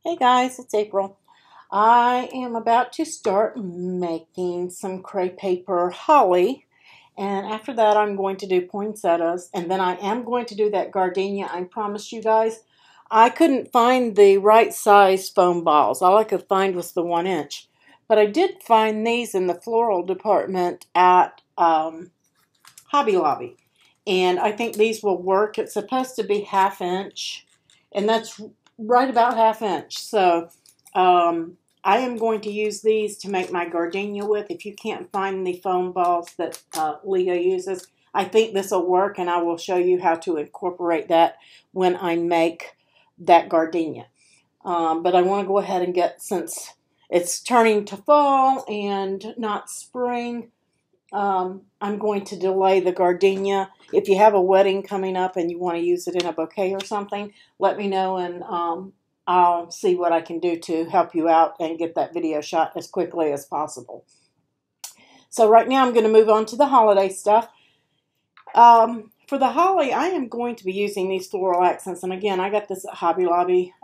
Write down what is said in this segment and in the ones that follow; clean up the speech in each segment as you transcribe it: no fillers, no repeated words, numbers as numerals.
Hey guys, it's April. I am about to start making some crepe paper holly, and after that I'm going to do poinsettias, and then I am going to do that gardenia I promised you guys. I couldn't find the right size foam balls. All I could find was the 1 inch, but I did find these in the floral department at Hobby Lobby, and I think these will work. It's supposed to be 1/2 inch, and that's right about 1/2 inch. So I am going to use these to make my gardenia with. If you can't find the foam balls that Leah uses, I think this will work, and I will show you how to incorporate that when I make that gardenia. But I want to go ahead and get, since it's turning to fall and not spring, I'm going to delay the gardenia. If you have a wedding coming up and you want to use it in a bouquet or something, let me know, and I'll see what I can do to help you out and get that video shot as quickly as possible. So right now I'm going to move on to the holiday stuff. For the holly, I am going to be using these floral accents, and again, I got this at Hobby Lobby.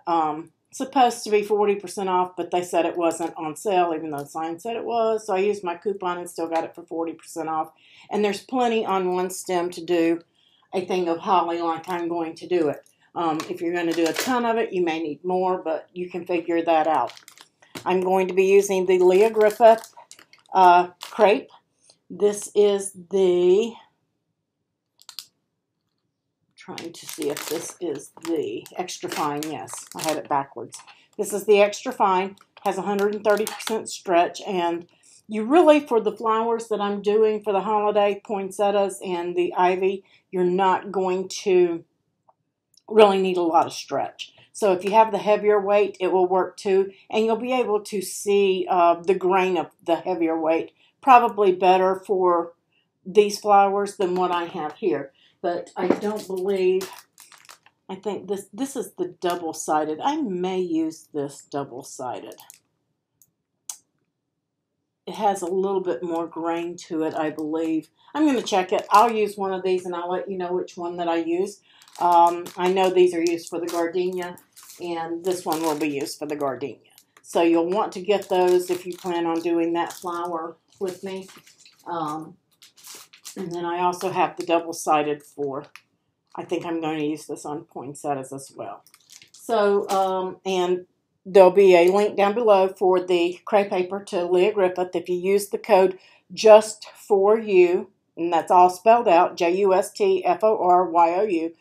Supposed to be 40% off, but they said it wasn't on sale, even though the sign said it was. So I used my coupon and still got it for 40% off. And there's plenty on one stem to do a thing of holly like I'm going to do it. If you're going to do a ton of it, you may need more, but you can figure that out. I'm going to be using the Leah Griffith crepe. This is the... trying to see if this is the extra fine. Yes, I had it backwards. This is the extra fine. Has 130% stretch, and you really, for the flowers that I'm doing for the holiday, poinsettias and the ivy, you're not going to really need a lot of stretch. So if you have the heavier weight, it will work too, and you'll be able to see the grain of the heavier weight. Probably better for these flowers than what I have here. But I don't believe, I think this is the double-sided. I may use this double-sided. It has a little bit more grain to it, I believe. I'm going to check it. I'll use one of these, and I'll let you know which one that I use. I know these are used for the gardenia, and this one will be used for the gardenia. So you'll want to get those if you plan on doing that flower with me. And then I also have the double-sided for, I think I'm going to use this on poinsettias as well. So, and there'll be a link down below for the crepe paper to Leah Griffith. If you use the code just for you, and that's all spelled out, JUSTFORYOU,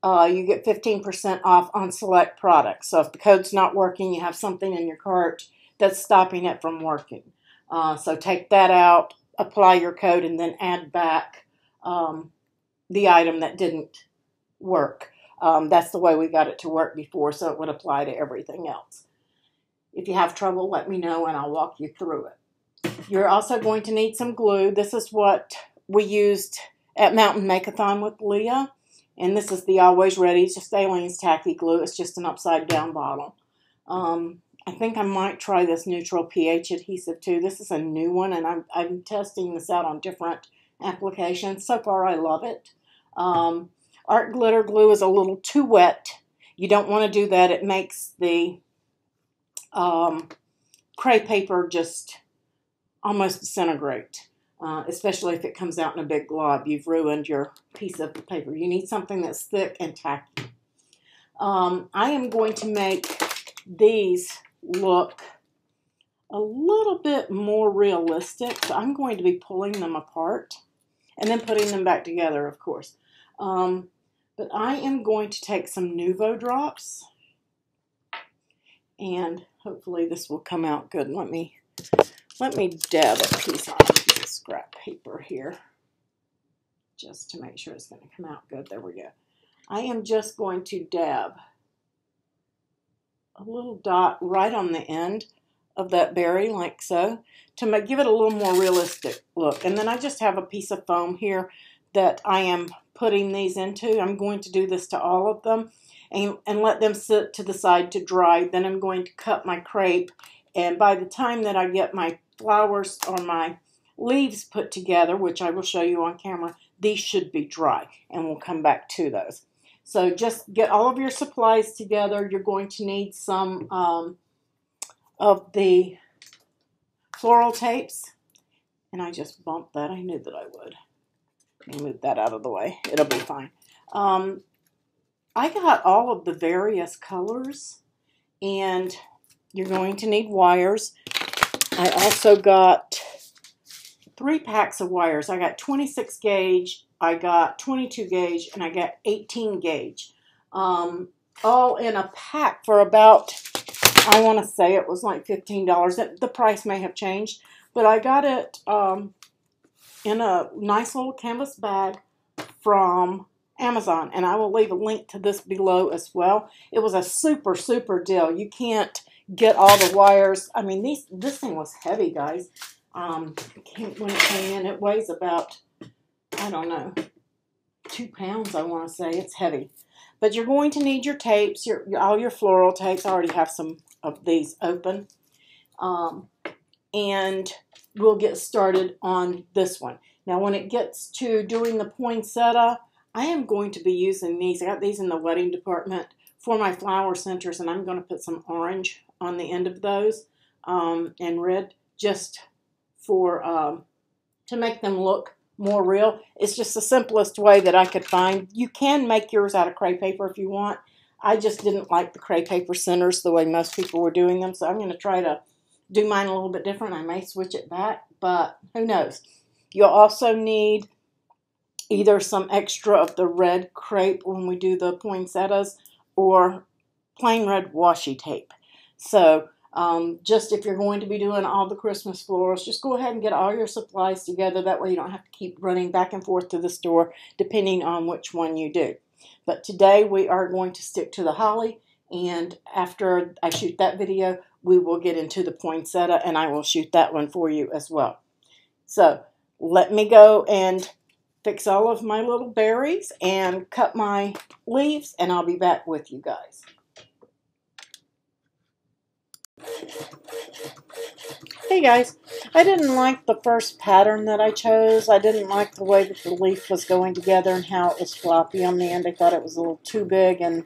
you get 15% off on select products. So if the code's not working, you have something in your cart that's stopping it from working. So take that out, apply your code, and then add back the item that didn't work. That's the way we got it to work before, so it would apply to everything else. If you have trouble, let me know and I'll walk you through it. You're also going to need some glue. This is what we used at Mountain Make-a-thon with Leah, and this is the Always Ready. It's just Aleene's tacky glue. It's just an upside-down bottle. I think I might try this neutral pH adhesive too. This is a new one, and I'm testing this out on different applications. So far, I love it. Art glitter glue is a little too wet. You don't want to do that. It makes the crepe paper just almost disintegrate, especially if it comes out in a big glob. You've ruined your piece of paper. You need something that's thick and tacky. I am going to make these look a little bit more realistic, so I'm going to be pulling them apart and then putting them back together, of course. But I am going to take some Nuvo drops, and hopefully this will come out good. Let me dab a piece on a piece of scrap paper here just to make sure it's going to come out good. There we go. I am just going to dab a little dot right on the end of that berry, like so, to give it a little more realistic look. And then I just have a piece of foam here that I am putting these into. I'm going to do this to all of them and let them sit to the side to dry. Then I'm going to cut my crepe, and by the time that I get my flowers or my leaves put together, which I will show you on camera, these should be dry, and we'll come back to those. So just get all of your supplies together. You're going to need some of the floral tapes. And I just bumped that. I knew that I would. Let me move that out of the way. It'll be fine. I got all of the various colors, and you're going to need wires. I also got 3 packs of wires. I got 26 gauge, I got 22 gauge, and I got 18 gauge. All in a pack for about, I want to say it was like $15. The price may have changed, but I got it in a nice little canvas bag from Amazon, and I will leave a link to this below as well. It was a super, super deal. You can't get all the wires. I mean, this thing was heavy, guys. When it came in, it weighs about, I don't know, 2 pounds, I want to say. It's heavy. But you're going to need your tapes, all your floral tapes. I already have some of these open. And we'll get started on this one. Now, when it gets to doing the poinsettia, I am going to be using these. I got these in the wedding department for my flower centers, and I'm going to put some orange on the end of those and red just for to make them look more real. It's just the simplest way that I could find. You can make yours out of crepe paper if you want. I just didn't like the crepe paper centers the way most people were doing them, so I'm going to try to do mine a little bit different. I may switch it back, but who knows. You'll also need either some extra of the red crepe when we do the poinsettias or plain red washi tape. So just if you're going to be doing all the Christmas florals, just go ahead and get all your supplies together. That way you don't have to keep running back and forth to the store depending on which one you do. But today we are going to stick to the holly, and after I shoot that video, we will get into the poinsettia, and I will shoot that one for you as well. So let me go and fix all of my little berries and cut my leaves, and I'll be back with you guys. Hey guys, I didn't like the first pattern that I chose. I didn't like the way that the leaf was going together and how it was floppy on the end. I thought it was a little too big and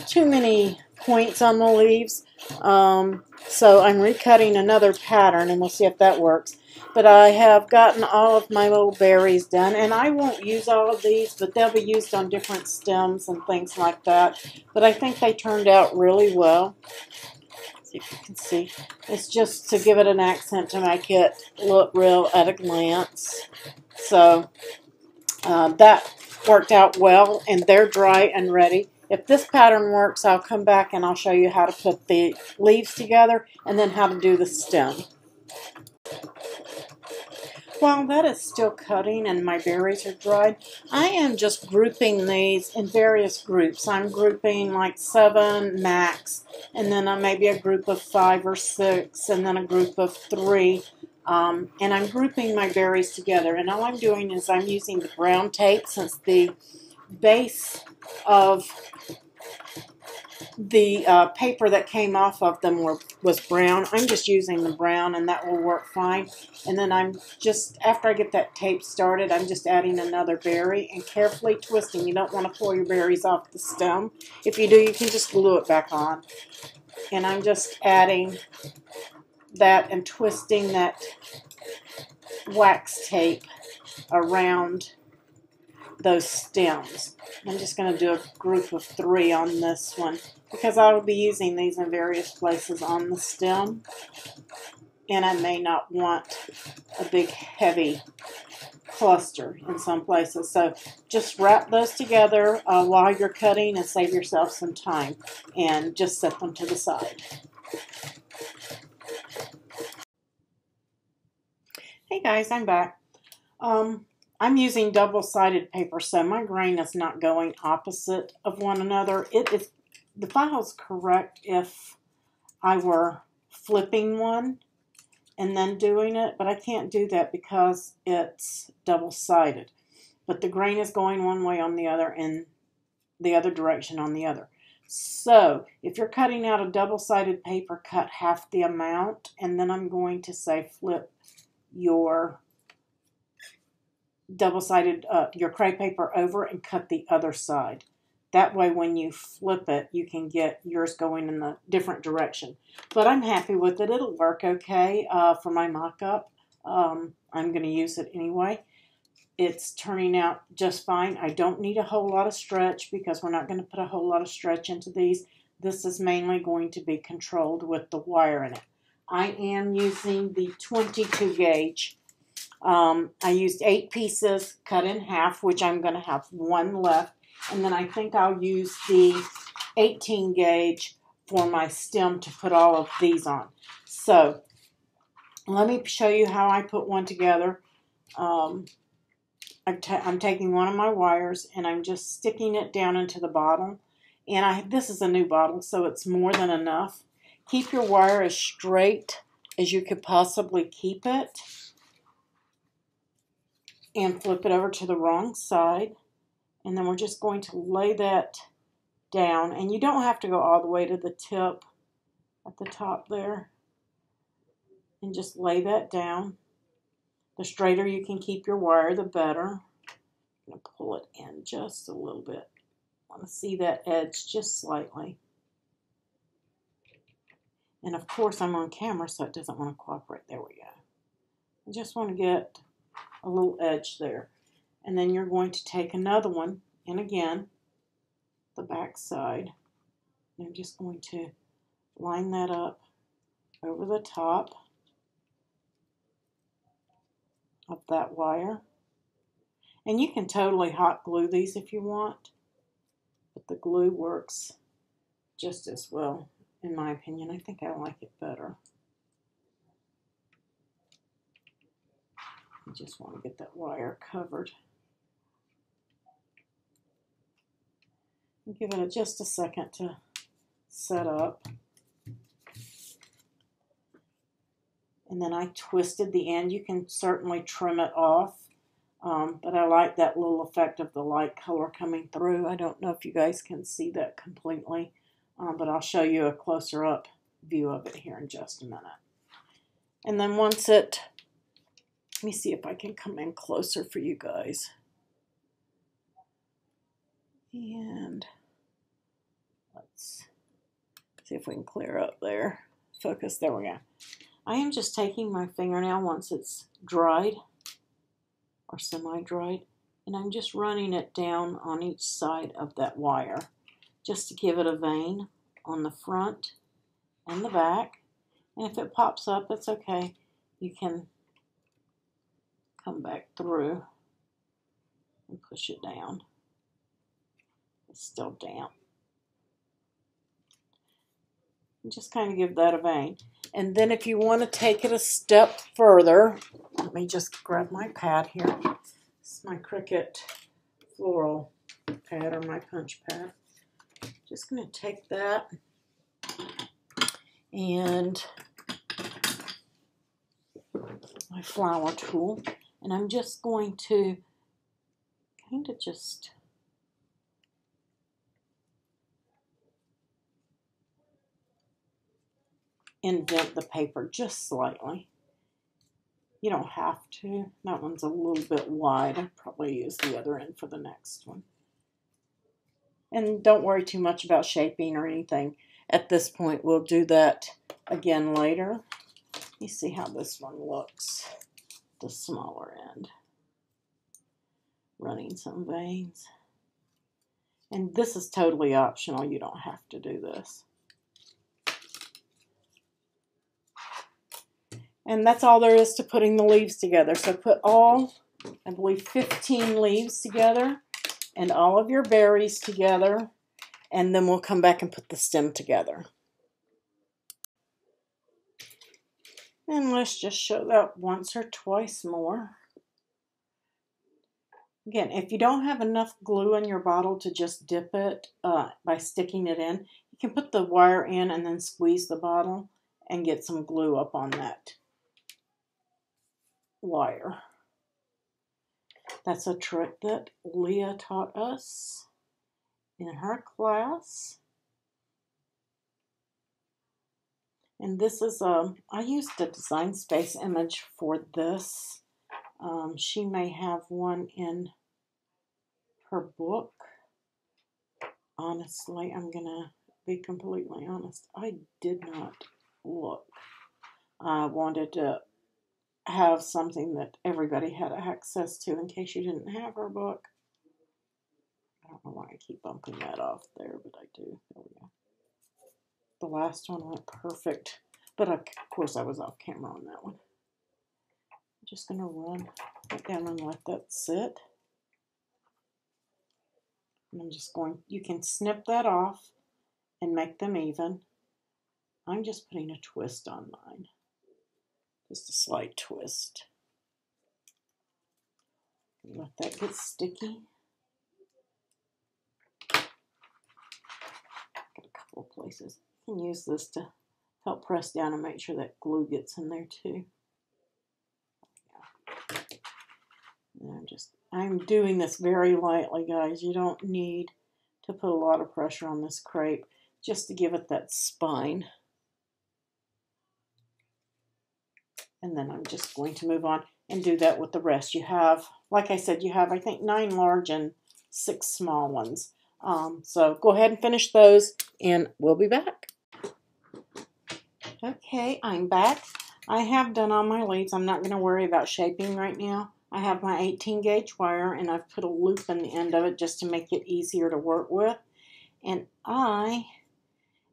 too many points on the leaves. So I'm recutting another pattern, and we'll see if that works. But I have gotten all of my little berries done, and I won't use all of these, but they'll be used on different stems and things like that. But I think they turned out really well. See if you can see. It's just to give it an accent to make it look real at a glance. So that worked out well, and they're dry and ready. If this pattern works, I'll come back and I'll show you how to put the leaves together and then how to do the stem. While that is still cutting and my berries are dried, I am just grouping these in various groups. I'm grouping like 7 max, and then maybe a group of 5 or 6, and then a group of 3. And I'm grouping my berries together. And all I'm doing is I'm using the brown tape, since the base of the paper that came off of them was brown. I'm just using the brown, and that will work fine. And then I'm just, after I get that tape started, I'm just adding another berry and carefully twisting. You don't want to pull your berries off the stem. If you do, you can just glue it back on. And I'm just adding that and twisting that wax tape around those stems. I'm just going to do a group of 3 on this one, because I will be using these in various places on the stem, and I may not want a big heavy cluster in some places. So just wrap those together while you're cutting and save yourself some time, and just set them to the side. Hey guys, I'm back. I'm using double-sided paper, so my grain is not going opposite of one another. The file is correct if I were flipping one and then doing it, but I can't do that because it's double-sided. But the grain is going one way on the other and the other direction on the other. So if you're cutting out a double-sided paper, cut half the amount, and then I'm going to say flip your double-sided your crepe paper over and cut the other side. That way when you flip it, you can get yours going in the different direction. But I'm happy with it. It'll work okay for my mock-up. I'm going to use it anyway. It's turning out just fine. I don't need a whole lot of stretch because we're not going to put a whole lot of stretch into these. This is mainly going to be controlled with the wire in it. I am using the 22 gauge. I used 8 pieces cut in half, which I'm going to have 1 left. And then I think I'll use the 18 gauge for my stem to put all of these on. So let me show you how I put one together. I'm taking one of my wires and I'm just sticking it down into the bottle. And this is a new bottle, so it's more than enough. Keep your wire as straight as you could possibly keep it. And flip it over to the wrong side. And then we're just going to lay that down. And you don't have to go all the way to the tip at the top there. And just lay that down. The straighter you can keep your wire, the better. I'm going to pull it in just a little bit. I want to see that edge just slightly. And of course I'm on camera, so it doesn't want to cooperate. There we go. I just want to get a little edge there. And then you're going to take another one, and again, the back side. And I'm just going to line that up over the top of that wire. And you can totally hot glue these if you want, but the glue works just as well, in my opinion. I think I like it better. I just want to get that wire covered. Give it just a second to set up. And then I twisted the end. You can certainly trim it off, but I like that little effect of the light color coming through. I don't know if you guys can see that completely, but I'll show you a closer up view of it here in just a minute. And then once it, let me see if I can come in closer for you guys. And let's see if we can clear up there. Focus, there we go. I am just taking my fingernail once it's dried or semi-dried, and I'm just running it down on each side of that wire just to give it a vein on the front and the back. And if it pops up, it's okay. You can come back through and push it down. It's still damp. And just kind of give that a vein. And then if you want to take it a step further, let me just grab my pad here. This is my Cricut floral pad, or my punch pad. Just going to take that and my flower tool, and I'm just going to kind of just indent the paper just slightly. You don't have to. That one's a little bit wide. I'll probably use the other end for the next one. And don't worry too much about shaping or anything at this point. We'll do that again later. Let me see how this one looks. The smaller end. Running some veins. And this is totally optional. You don't have to do this. And that's all there is to putting the leaves together. So put all, I believe, 15 leaves together and all of your berries together, and then we'll come back and put the stem together. And let's just show that once or twice more. Again, if you don't have enough glue in your bottle to just dip it by sticking it in, you can put the wire in and then squeeze the bottle and get some glue up on that wire. That's a trick that Leah taught us in her class. And this is, I used a Design Space image for this. She may have one in her book. honestly, I'm going to be completely honest. I did not look. I wanted to have something that everybody had access to in case you didn't have her book. I don't know why I keep bumping that off there, but I do. There we go. The last one went perfect, but of course I was off camera on that one. I'm just going to run it down and let that sit. And I'm just going, you can snip that off and make them even. I'm just putting a twist on mine. Just a slight twist. Let that get sticky. Got a couple of places. You can use this to help press down and make sure that glue gets in there too. And I'm doing this very lightly, guys. You don't need to put a lot of pressure on this crepe just to give it that spine. And then I'm just going to move on and do that with the rest. You have, like I said, you have, I think, 9 large and 6 small ones. So go ahead and finish those, and we'll be back. Okay, I'm back. I have done all my leaves. I'm not going to worry about shaping right now. I have my 18 gauge wire, and I've put a loop in the end of it just to make it easier to work with. And I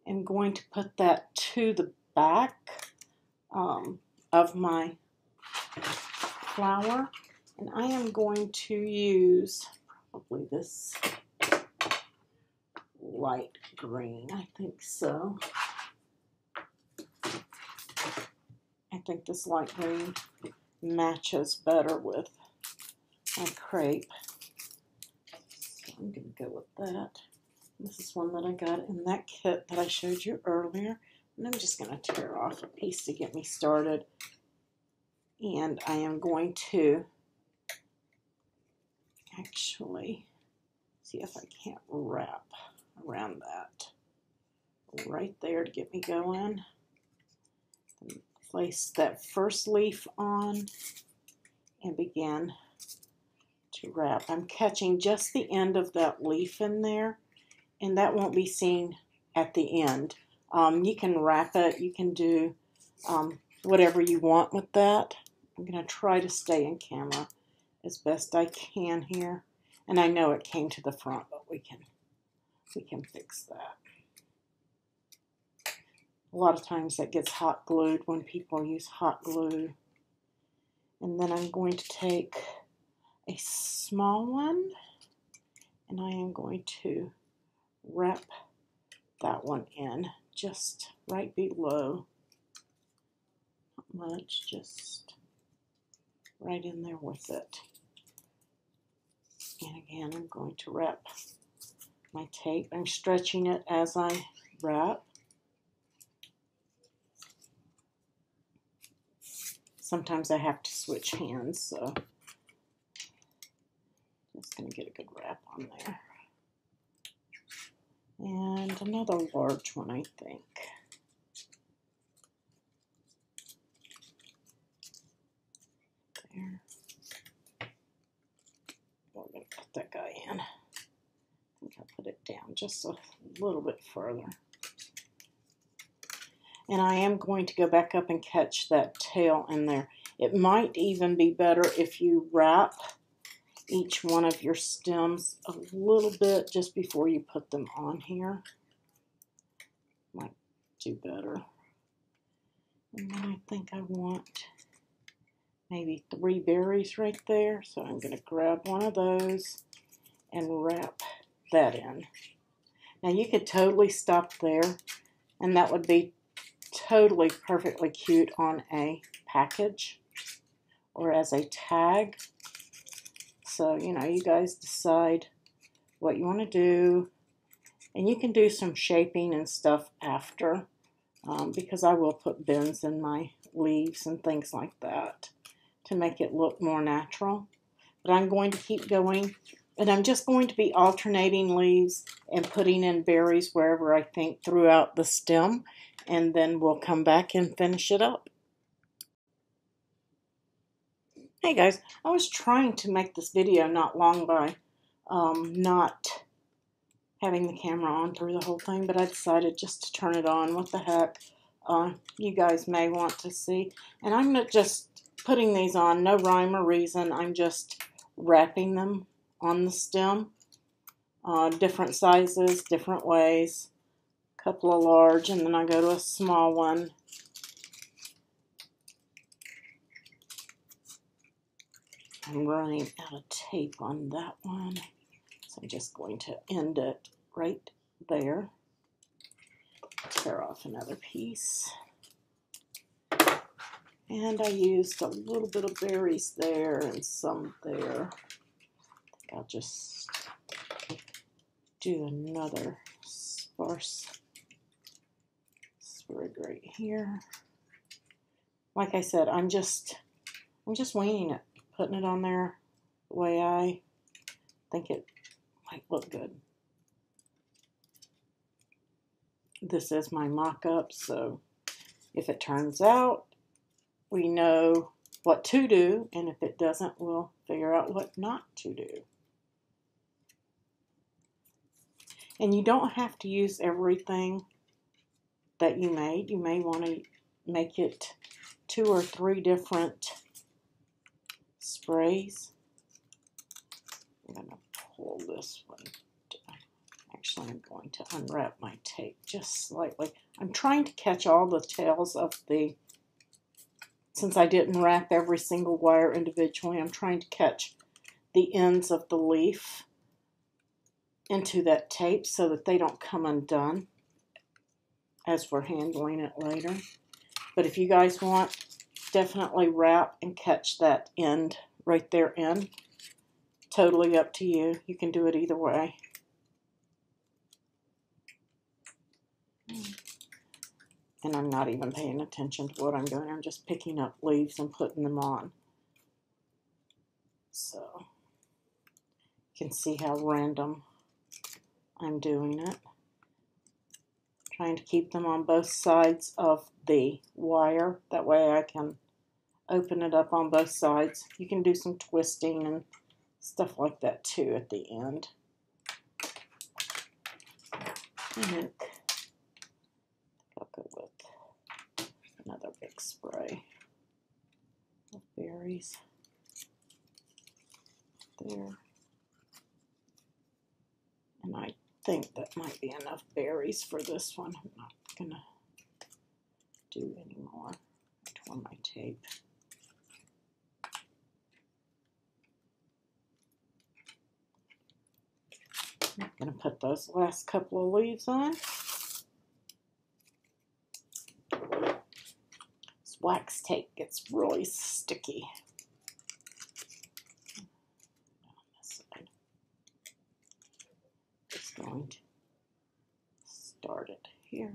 am going to put that to the back of my flower, and I am going to use probably this light green. I think so. I think this light green matches better with my crepe. So I'm going to go with that. This is one that I got in that kit that I showed you earlier. And I'm just going to tear off a piece to get me started. And I am going to actually see if I can't wrap around that right there to get me going. And place that first leaf on and begin to wrap. I'm catching just the end of that leaf in there, and that won't be seen at the end. You can wrap it, you can do whatever you want with that. I'm going to try to stay in camera as best I can here. And I know it came to the front, but we can fix that. A lot of times that gets hot glued when people use hot glue. And then I'm going to take a small one, and I am going to wrap that one in just right below. Not much, just right in there with it. And again, I'm going to wrap my tape. I'm stretching it as I wrap. Sometimes I have to switch hands, so just going to get a good wrap on there. And another large one, I think. There. I'm going to cut that guy in. I think I'll put it down just a little bit further. And I am going to go back up and catch that tail in there. It might even be better if you wrap each one of your stems a little bit just before you put them on here. Might do better. And then I think I want maybe 3 berries right there. So I'm going to grab one of those and wrap that in. Now you could totally stop there, and that would be totally perfectly cute on a package or as a tag. So, you know, you guys decide what you want to do. And you can do some shaping and stuff after, because I will put bends in my leaves and things like that to make it look more natural. But I'm going to keep going, and I'm just going to be alternating leaves and putting in berries wherever I think throughout the stem, and then we'll come back and finish it up. Hey guys, I was trying to make this video not long by not having the camera on through the whole thing, but I decided just to turn it on. What the heck? You guys may want to see. And I'm not just putting these on, no rhyme or reason. I'm just wrapping them on the stem. Different sizes, different ways. A couple of large, and then I go to a small one. I'm running out of tape on that one, so I'm just going to end it right there. Tear off another piece. And I used a little bit of berries there and some there. I think I'll just do another sparse sprig right here. Like I said, I'm just winging it, putting it on there the way I think it might look good. This is my mock-up, so if it turns out, we know what to do, and if it doesn't, we'll figure out what not to do. And you don't have to use everything that you made. You may want to make it 2 or 3 different sprays. I'm going to pull this one down. Actually, I'm going to unwrap my tape just slightly. I'm trying to catch all the tails of the, since I didn't wrap every single wire individually, I'm trying to catch the ends of the leaf into that tape so that they don't come undone as we're handling it later. But if you guys want, definitely wrap and catch that end right there in. Totally up to you. You can do it either way. And I'm not even paying attention to what I'm doing. I'm just picking up leaves and putting them on. So you can see how random I'm doing it. Trying to keep them on both sides of the wire. That way I can open it up on both sides. You can do some twisting and stuff like that too at the end. And I'll go with another big spray of berries there. And I think that might be enough berries for this one. I'm not gonna do any more. I tore my tape. I'm gonna put those last couple of leaves on. This wax tape gets really sticky. On this side. Just going to start it here.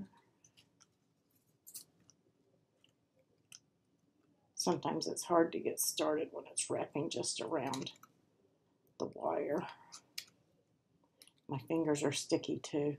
Sometimes it's hard to get started when it's wrapping just around the wire. My fingers are sticky too.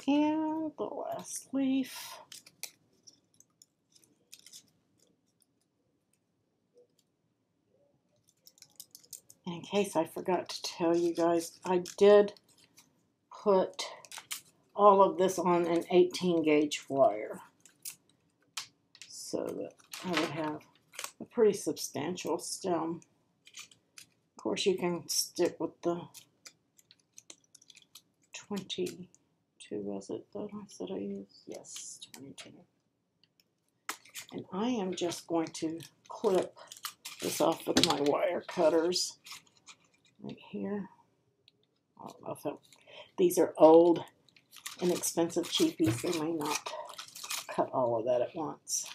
And the last leaf. And in case I forgot to tell you guys, I did put all of this on an 18 gauge wire so that I would have a pretty substantial stem. Of course, you can stick with the 22, was it that I said I used? Yes, 22. And I am just going to clip this off with my wire cutters right here. I don't know if these are old inexpensive cheapies, they may not cut all of that at once.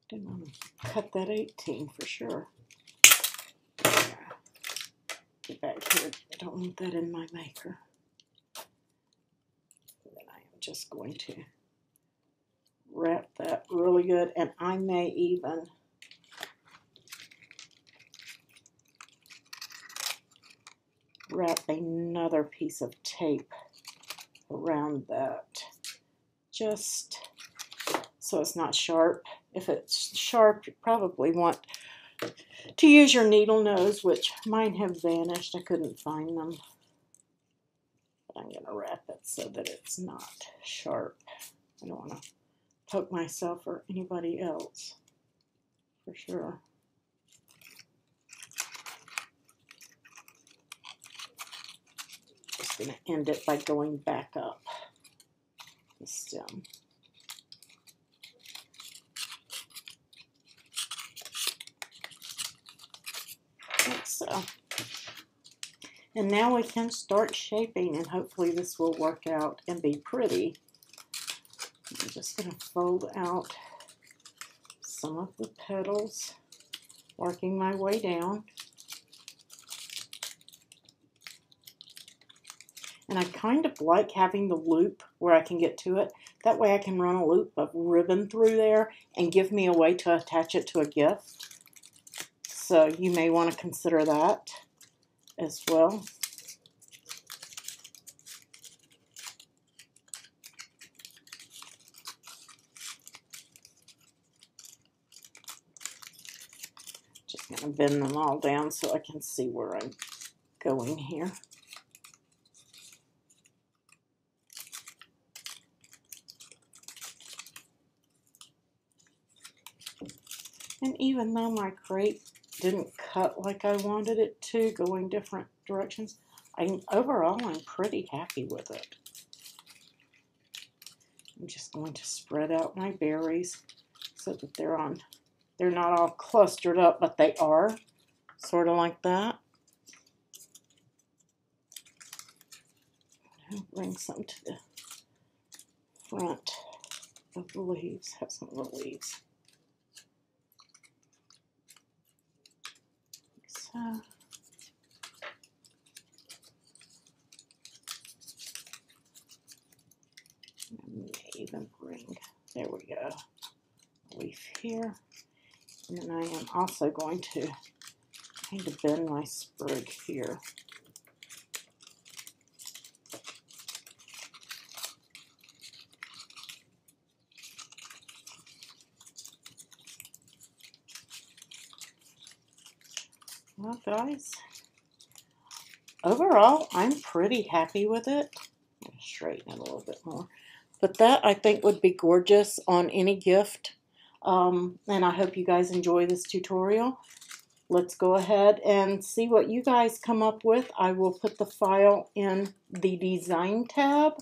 Didn't want to cut that 18 for sure. Get back here. I don't want that in my maker. And then I am just going to wrap that really good, and I may even wrap another piece of tape around that, just so it's not sharp. If it's sharp, you probably want to use your needle nose, which mine have vanished. I couldn't find them. But I'm going to wrap it so that it's not sharp. I don't want to poke myself or anybody else, for sure. Just going to end it by going back up the stem. Like so. And now we can start shaping, and hopefully this will work out and be pretty. I'm just going to fold out some of the petals, working my way down. And I kind of like having the loop where I can get to it. That way I can run a loop of ribbon through there and give me a way to attach it to a gift. So you may want to consider that as well. Just going to bend them all down so I can see where I'm going here. And even though my crepe didn't cut like I wanted it to, going different directions, overall I'm pretty happy with it. I'm just going to spread out my berries so that they're not all clustered up, but they are sort of like that. I'll bring some to the front of the leaves. Have some of the leaves. So, I may even bring, there we go, a leaf here. And then I am also going to kind of bend my sprig here. Well, guys, overall, I'm pretty happy with it. I'm going to straighten it a little bit more. But that, I think, would be gorgeous on any gift. And I hope you guys enjoy this tutorial. Let's go ahead and see what you guys come up with. I will put the file in the Design tab,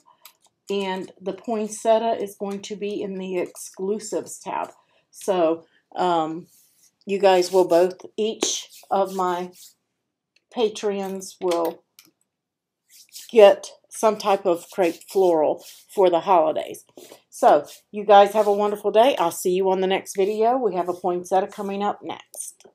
and the poinsettia is going to be in the Exclusives tab. So, you guys will both, each of my Patreons will get some type of crepe floral for the holidays. So, you guys have a wonderful day. I'll see you on the next video. We have a poinsettia coming up next.